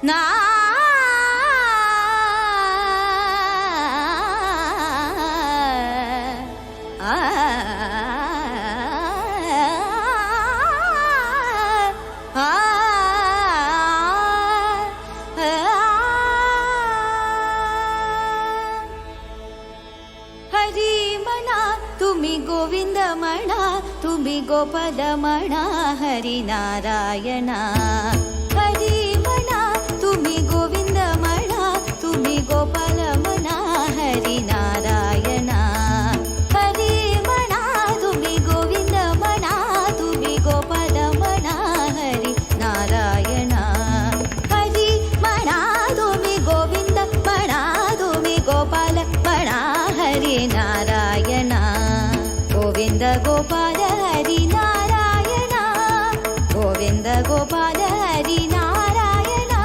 ना हरी म्हणा तुम्ही गोविंद म्हणा, तुम्ही गोपाल म्हणा, हरी नारायणा. हरी म्हणा तुम्ही गोविंद म्हणा, तुम्ही गोपाल म्हणा, हरी नारायणा. हरी म्हणा तुम्ही गोविंद म्हणा, तुम्ही गोपाल म्हणा, हरी नारायणा. हरी म्हणा तुम्ही गोविंद म्हणा, तुम्ही गोपाल म्हणा, हरी नारायणा. गोविंद गोपाल हरी नारायणा, गोविंद गोपाल हरी नारायणा.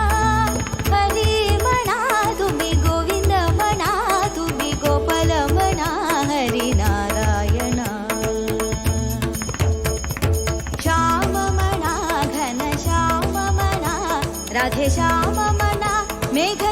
हरी म्हणा तुम्ही गोविंद म्हणा, तुम्ही गोपाल म्हणा, हरी नारायणा. श्याम म्हणा घन श्याम म्हणा, राधे श्याम म्हणा, मेघ